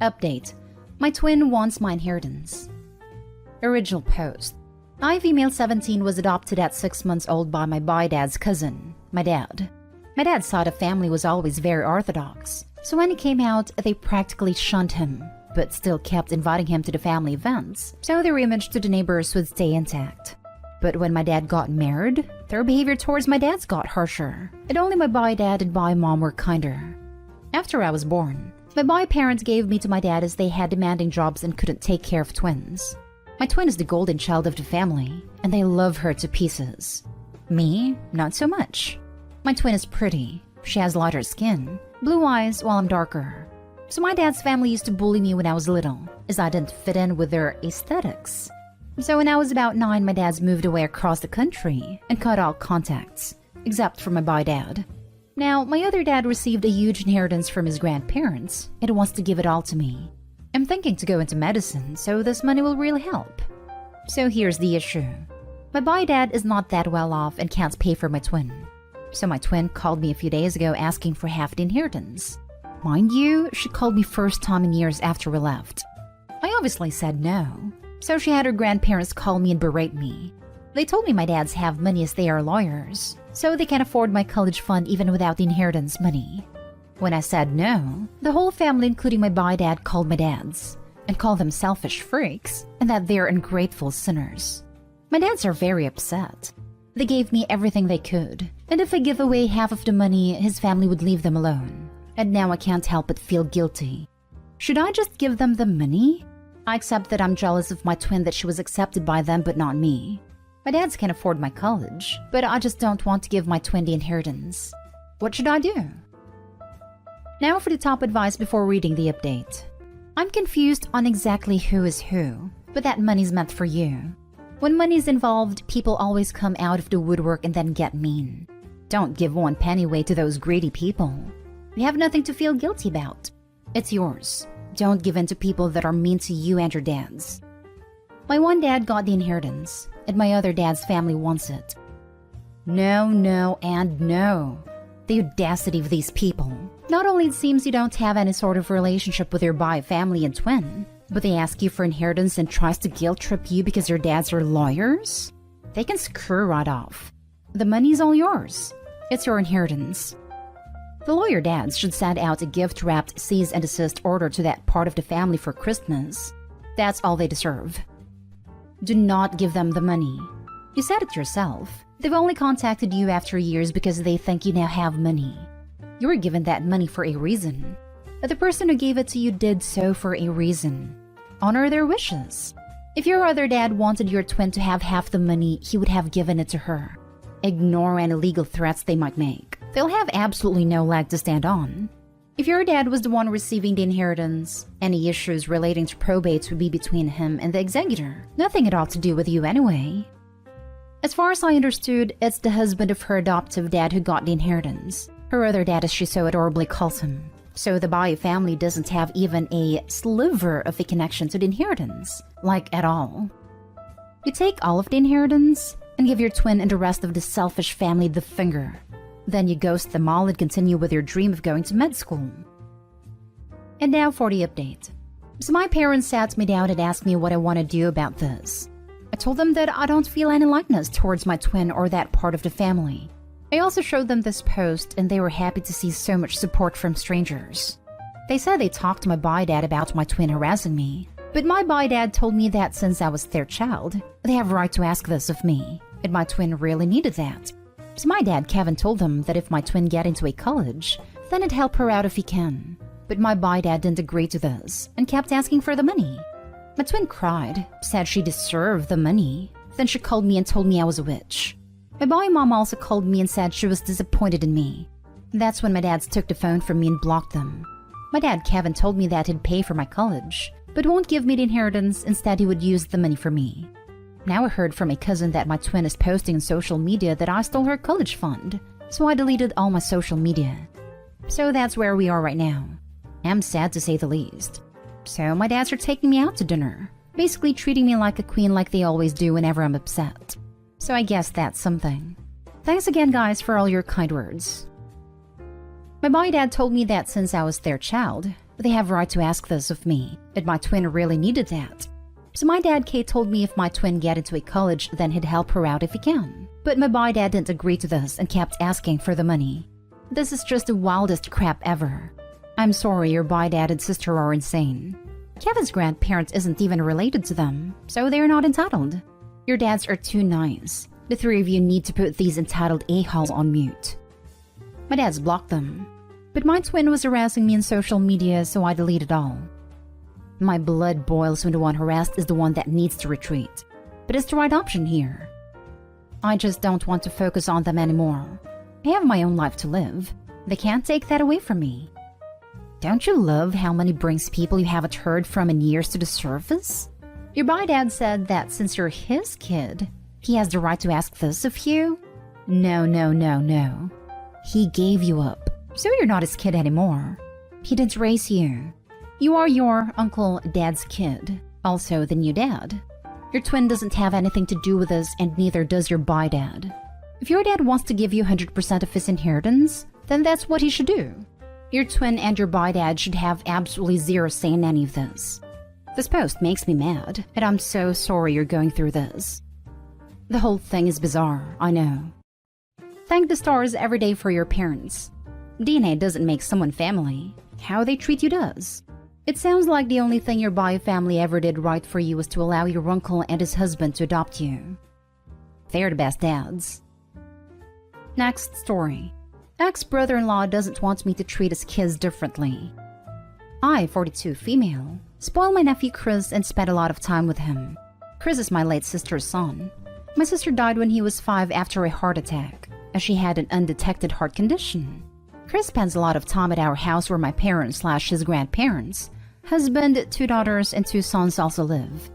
Update. My twin wants my inheritance. Original post. I, female 17, was adopted at 6 months old by my bi-dad's cousin, my dad. My dad's side of family was always very orthodox, so when he came out, they practically shunned him, but still kept inviting him to the family events, so their image to the neighbors would stay intact. But when my dad got married, their behavior towards my dads got harsher, and only my bi-dad and bi-mom were kinder. After I was born, my bi-parents gave me to my dad as they had demanding jobs and couldn't take care of twins. My twin is the golden child of the family, and they love her to pieces. Me, not so much. My twin is pretty. She has lighter skin, blue eyes while I'm darker. So my dad's family used to bully me when I was little, as I didn't fit in with their aesthetics. So when I was about 9, my dad's moved away across the country and cut all contacts, except for my bi-dad. Now, my other dad received a huge inheritance from his grandparents and wants to give it all to me. I'm thinking to go into medicine, so this money will really help. So here's the issue. My bi-dad is not that well off and can't pay for my twin. So my twin called me a few days ago asking for half the inheritance. Mind you, she called me first time in years after we left. I obviously said no, so she had her grandparents call me and berate me. They told me my dads have money as they are lawyers, so they can afford my college fund even without the inheritance money. When I said no, the whole family, including my bi-dad, called my dads and called them selfish freaks and that they're ungrateful sinners. My dads are very upset. They gave me everything they could, and if I give away half of the money, his family would leave them alone. And now I can't help but feel guilty. Should I just give them the money? I accept that I'm jealous of my twin that she was accepted by them but not me. My dads can afford my college, but I just don't want to give my twin the inheritance. What should I do? Now for the top advice before reading the update. I'm confused on exactly who is who, but that money's meant for you. When money's involved, people always come out of the woodwork and then get mean. Don't give 1 penny away to those greedy people. You have nothing to feel guilty about. It's yours. Don't give in to people that are mean to you and your dads. My one dad got the inheritance, and my other dad's family wants it. No, no, and no. The audacity of these people. Not only it seems you don't have any sort of relationship with your bi family and twin, but they ask you for inheritance and tries to guilt trip you because your dads are lawyers? They can screw right off. The money's all yours. It's your inheritance. The lawyer dads should send out a gift-wrapped cease and desist order to that part of the family for Christmas. That's all they deserve. Do not give them the money. You said it yourself. They've only contacted you after years because they think you now have money. You were given that money for a reason. But the person who gave it to you did so for a reason. Honor their wishes. If your other dad wanted your twin to have half the money, he would have given it to her. Ignore any legal threats they might make. They'll have absolutely no leg to stand on. If your dad was the one receiving the inheritance, any issues relating to probates would be between him and the executor. Nothing at all to do with you anyway. As far as I understood, it's the husband of her adoptive dad who got the inheritance. Her other dad, as she so adorably calls him. So the Bai family doesn't have even a sliver of a connection to the inheritance. Like, at all. You take all of the inheritance and give your twin and the rest of the selfish family the finger. Then you ghost them all and continue with your dream of going to med school. And now for the update. So my parents sat me down and asked me what I want to do about this. I told them that I don't feel any likeness towards my twin or that part of the family. I also showed them this post and they were happy to see so much support from strangers. They said they talked to my bi-dad about my twin harassing me, but my bi-dad told me that since I was their child, they have a right to ask this of me, and my twin really needed that. So my dad Kevin told them that if my twin get into a college, then it'd help her out if he can. But my bi-dad didn't agree to this and kept asking for the money. My twin cried, said she deserved the money. Then she called me and told me I was a witch. My boy mom also called me and said she was disappointed in me. That's when my dads took the phone from me and blocked them. My dad Kevin told me that he'd pay for my college, but won't give me the inheritance. Instead, he would use the money for me. Now I heard from a cousin that my twin is posting on social media that I stole her college fund, so I deleted all my social media. So that's where we are right now. I'm sad to say the least. So my dads are taking me out to dinner, basically treating me like a queen like they always do whenever I'm upset. So I guess that's something. Thanks again, guys, for all your kind words. My bi-dad told me that since I was their child, They have a right to ask this of me, and my twin really needed that. So my dad Kate told me if my twin get into a college, then he'd help her out if he can. But my boy dad didn't agree to this and kept asking for the money. This is just the wildest crap ever. I'm sorry, your boy dad and sister are insane. Kevin's grandparents isn't even related to them, so they're not entitled. Your dads are too nice. The three of you need to put these entitled a-holes on mute. My dad's blocked them. But my twin was harassing me on social media, so I deleted all. My blood boils when the one harassed is the one that needs to retreat. But it's the right option here. I just don't want to focus on them anymore. I have my own life to live. They can't take that away from me. Don't you love how money brings people you haven't heard from in years to the surface? Your boy dad said that since you're his kid, he has the right to ask this of you? No, no, no, no. He gave you up, so you're not his kid anymore. He didn't raise you. You are your Uncle Dad's kid, also the new dad. Your twin doesn't have anything to do with this, and neither does your boy dad. If your dad wants to give you 100% of his inheritance, then that's what he should do. Your twin and your boy dad should have absolutely zero say in any of this. This post makes me mad, and I'm so sorry you're going through this. The whole thing is bizarre, I know. Thank the stars every day for your parents. DNA doesn't make someone family. How they treat you does. It sounds like the only thing your boy family ever did right for you was to allow your uncle and his husband to adopt you. They're the best dads. Next story. Ex-brother-in-law doesn't want me to treat his kids differently. I, 42 female, spoiled my nephew Chris and spent a lot of time with him. Chris is my late sister's son. My sister died when he was 5 after a heart attack, as she had an undetected heart condition. Chris spends a lot of time at our house where my parents/his grandparents, husband, 2 daughters, and 2 sons also live.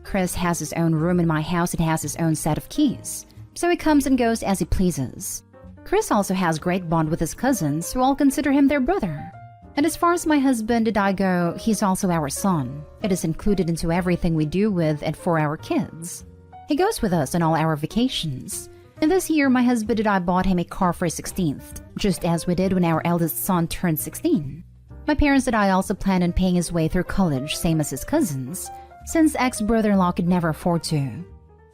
Chris has his own room in my house and has his own set of keys, so he comes and goes as he pleases. Chris also has great bond with his cousins, who all consider him their brother. And as far as my husband and I go, he's also our son. It is included into everything we do with and for our kids. He goes with us on all our vacations. And this year, my husband and I bought him a car for his 16th, just as we did when our eldest son turned 16. My parents and I also plan on paying his way through college, same as his cousins, since ex-brother-in-law could never afford to.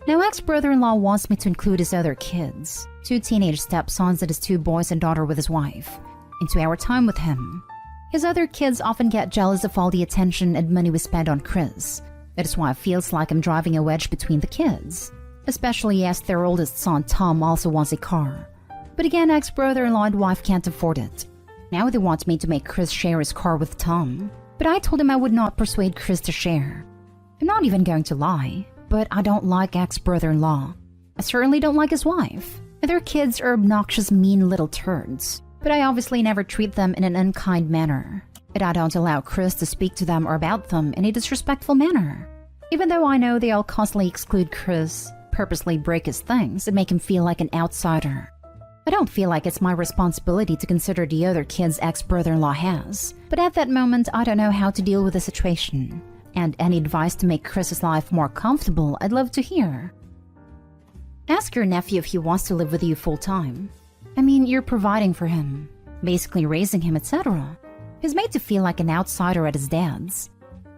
Now, ex-brother-in-law wants me to include his other kids, 2 teenage stepsons and his 2 boys and daughter with his wife, into our time with him. His other kids often get jealous of all the attention and money we spend on Chris. That is why it feels like I'm driving a wedge between the kids, especially as their oldest son Tom also wants a car. But again, ex-brother-in-law and wife can't afford it. Now they want me to make Chris share his car with Tom, but I told him I would not persuade Chris to share. I'm not even going to lie, but I don't like ex-brother-in-law. I certainly don't like his wife. Their kids are obnoxious, mean little turds, but I obviously never treat them in an unkind manner. And I don't allow Chris to speak to them or about them in a disrespectful manner. Even though I know they all constantly exclude Chris, purposely break his things, and make him feel like an outsider. I don't feel like it's my responsibility to consider the other kids ex-brother-in-law has, but at that moment I don't know how to deal with the situation. And any advice to make Chris's life more comfortable, I'd love to hear. Ask your nephew if he wants to live with you full-time. I mean, you're providing for him, basically raising him, etc. He's made to feel like an outsider at his dad's.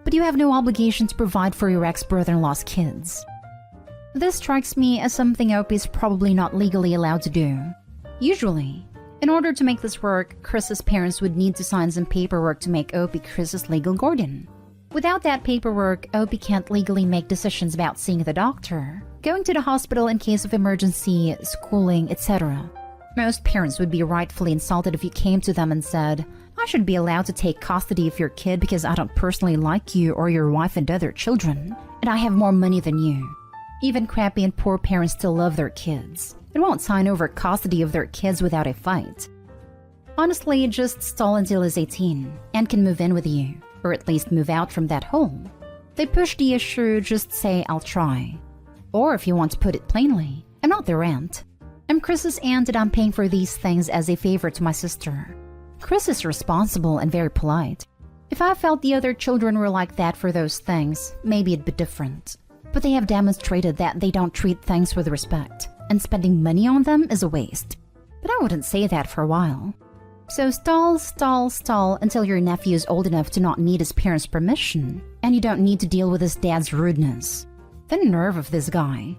But you have no obligation to provide for your ex-brother-in-law's kids. This strikes me as something Opie is probably not legally allowed to do. Usually, in order to make this work, Chris's parents would need to sign some paperwork to make Opie Chris's legal guardian. Without that paperwork, Opie can't legally make decisions about seeing the doctor, going to the hospital in case of emergency, schooling, etc. Most parents would be rightfully insulted if you came to them and said, "I should be allowed to take custody of your kid because I don't personally like you or your wife and other children, and I have more money than you." Even crappy and poor parents still love their kids and won't sign over custody of their kids without a fight. Honestly, just stall until he's 18 and can move in with you, or at least move out from that home. They push the issue, just say, "I'll try." Or if you want to put it plainly, I'm not their aunt. I'm Chris's aunt and I'm paying for these things as a favor to my sister. Chris is responsible and very polite. If I felt the other children were like that for those things, maybe it'd be different. But they have demonstrated that they don't treat things with respect, and spending money on them is a waste. But I wouldn't say that for a while. So stall until your nephew is old enough to not need his parents' permission, and you don't need to deal with his dad's rudeness. The nerve of this guy.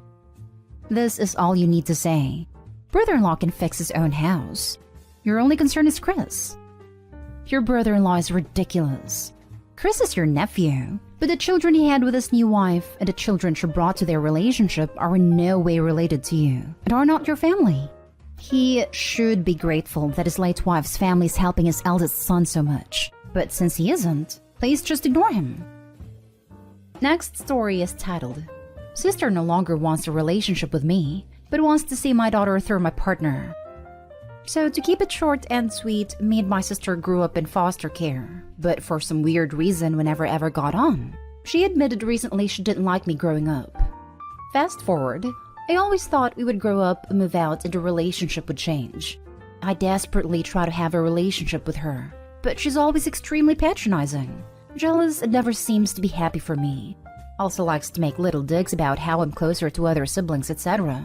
This is all you need to say. Brother-in-law can fix his own house. Your only concern is Chris. Your brother-in-law is ridiculous. Chris is your nephew, but the children he had with his new wife and the children she brought to their relationship are in no way related to you and are not your family. He should be grateful that his late wife's family is helping his eldest son so much, but since he isn't, please just ignore him. Next story is titled, Sister no longer wants a relationship with me, but wants to see my daughter through my partner. So to keep it short and sweet, me and my sister grew up in foster care, but for some weird reason we never ever got on. She admitted recently she didn't like me growing up. Fast forward, I always thought we would grow up, move out, and the relationship would change. I desperately try to have a relationship with her, but she's always extremely patronizing, jealous, and never seems to be happy for me. Also likes to make little digs about how I'm closer to other siblings, etc.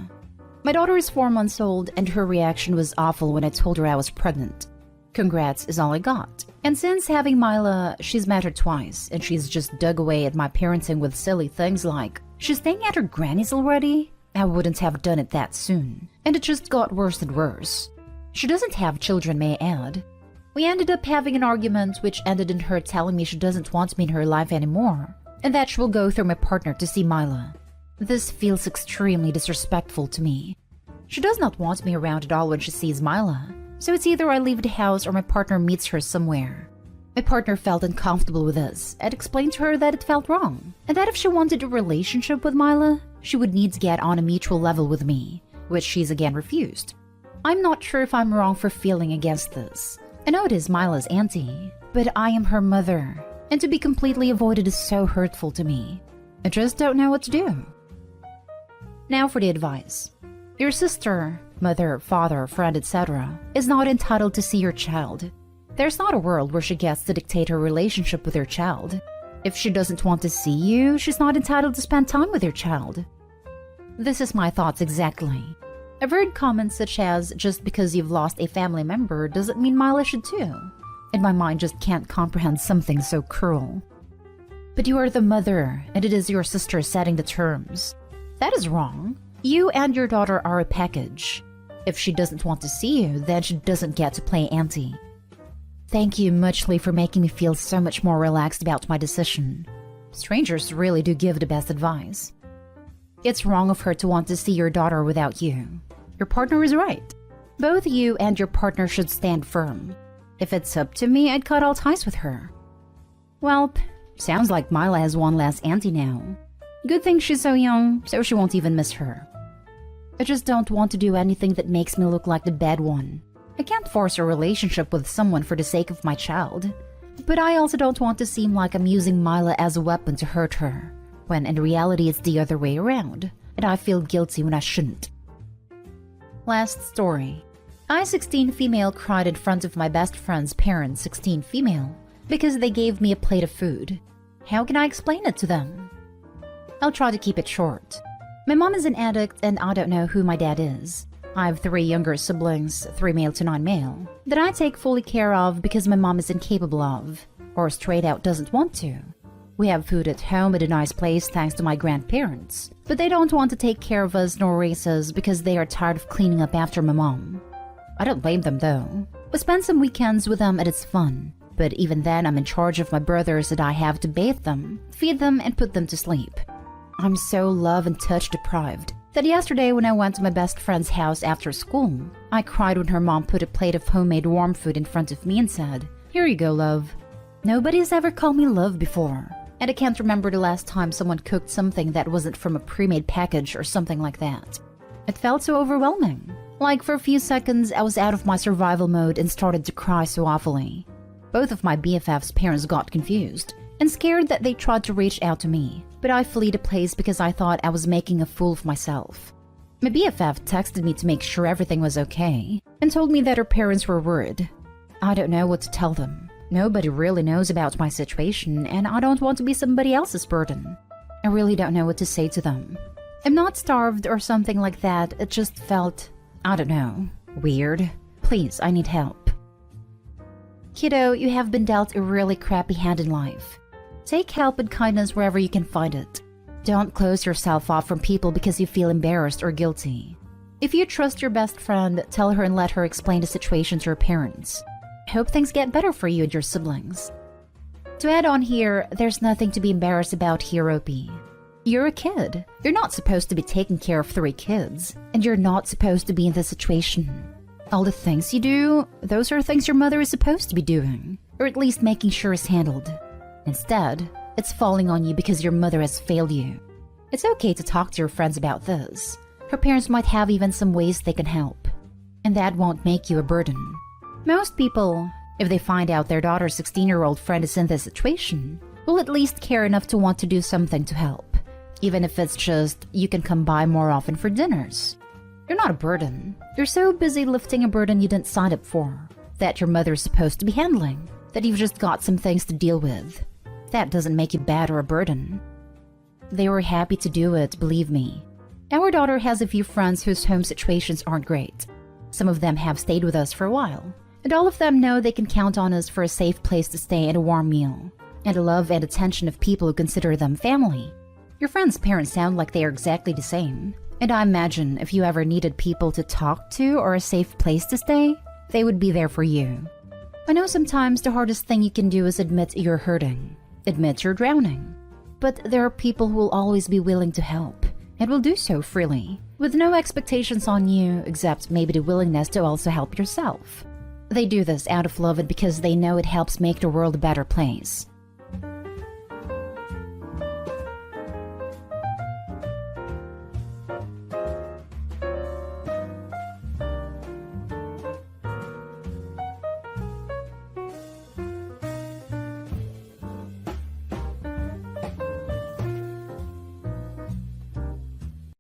My daughter is 4 months old, and her reaction was awful when I told her I was pregnant. Congrats is all I got. And since having Mila, she's met her twice, and she's just dug away at my parenting with silly things like, she's staying at her granny's already? I wouldn't have done it that soon. And it just got worse and worse. She doesn't have children, may I add. We ended up having an argument which ended in her telling me she doesn't want me in her life anymore, and that she will go through my partner to see Mila. This feels extremely disrespectful to me. She does not want me around at all when she sees Mila, so it's either I leave the house or my partner meets her somewhere. My partner felt uncomfortable with this and explained to her that it felt wrong, and that if she wanted a relationship with Mila, she would need to get on a mutual level with me, which she's again refused. I'm not sure if I'm wrong for feeling against this. I know it is Mila's auntie, but I am her mother, and to be completely avoided is so hurtful to me. I just don't know what to do. Now for the advice. Your sister, mother, father, friend, etc. is not entitled to see your child. There's not a world where she gets to dictate her relationship with your child. If she doesn't want to see you, she's not entitled to spend time with your child. This is my thoughts exactly. I've heard comments such as, just because you've lost a family member doesn't mean Mila should too. And my mind just can't comprehend something so cruel. But you are the mother, and it is your sister setting the terms. That is wrong. You and your daughter are a package. If she doesn't want to see you, then she doesn't get to play auntie. Thank you muchly for making me feel so much more relaxed about my decision. Strangers really do give the best advice. It's wrong of her to want to see your daughter without you. Your partner is right. Both you and your partner should stand firm. If it's up to me, I'd cut all ties with her. Well, sounds like Mila has one less auntie now. Good thing she's so young, so she won't even miss her. I just don't want to do anything that makes me look like the bad one. I can't force a relationship with someone for the sake of my child. But I also don't want to seem like I'm using Mila as a weapon to hurt her, when in reality it's the other way around, and I feel guilty when I shouldn't. Last story. I, 16 female, cried in front of my best friend's parents, 16 female, because they gave me a plate of food. How can I explain it to them? I'll try to keep it short. My mom is an addict and I don't know who my dad is. I have 3 younger siblings, 3 male to 9 male, that I take fully care of because my mom is incapable of, or straight out doesn't want to. We have food at home at a nice place thanks to my grandparents, but they don't want to take care of us nor raise us because they are tired of cleaning up after my mom. I don't blame them though. We spend some weekends with them and it's fun, but even then I'm in charge of my brothers and I have to bathe them, feed them, and put them to sleep. I'm so love and touch deprived that yesterday when I went to my best friend's house after school, I cried when her mom put a plate of homemade warm food in front of me and said, "Here you go, love." Nobody's ever called me love before, and I can't remember the last time someone cooked something that wasn't from a pre-made package or something like that. It felt so overwhelming. Like for a few seconds I was out of my survival mode and started to cry so awfully. Both of my BFF's parents got confused and scared that they tried to reach out to me, but I fled the place because I thought I was making a fool of myself. My BFF texted me to make sure everything was okay and told me that her parents were worried. I don't know what to tell them. Nobody really knows about my situation and I don't want to be somebody else's burden. I really don't know what to say to them. I'm not starved or something like that, it just felt, I don't know, weird. Please, I need help. Kiddo, you have been dealt a really crappy hand in life. Take help and kindness wherever you can find it. Don't close yourself off from people because you feel embarrassed or guilty. If you trust your best friend, tell her and let her explain the situation to her parents. Hope things get better for you and your siblings. To add on here, there's nothing to be embarrassed about here, Opie. You're a kid. You're not supposed to be taking care of 3 kids, and you're not supposed to be in this situation. All the things you do, those are things your mother is supposed to be doing, or at least making sure is handled. Instead, it's falling on you because your mother has failed you. It's okay to talk to your friends about this. Her parents might have even some ways they can help, and that won't make you a burden. Most people, if they find out their daughter's 16-year-old friend is in this situation, will at least care enough to want to do something to help. Even if it's just, you can come by more often for dinners. You're not a burden. You're so busy lifting a burden you didn't sign up for, that your mother is supposed to be handling, that you've just got some things to deal with. That doesn't make you bad or a burden. They were happy to do it, believe me. Our daughter has a few friends whose home situations aren't great. Some of them have stayed with us for a while, and all of them know they can count on us for a safe place to stay and a warm meal, and the love and attention of people who consider them family. Your friends' parents sound like they are exactly the same, and I imagine if you ever needed people to talk to or a safe place to stay, they would be there for you. I know sometimes the hardest thing you can do is admit you're hurting, admit you're drowning, but there are people who will always be willing to help, and will do so freely, with no expectations on you except maybe the willingness to also help yourself. They do this out of love and because they know it helps make the world a better place.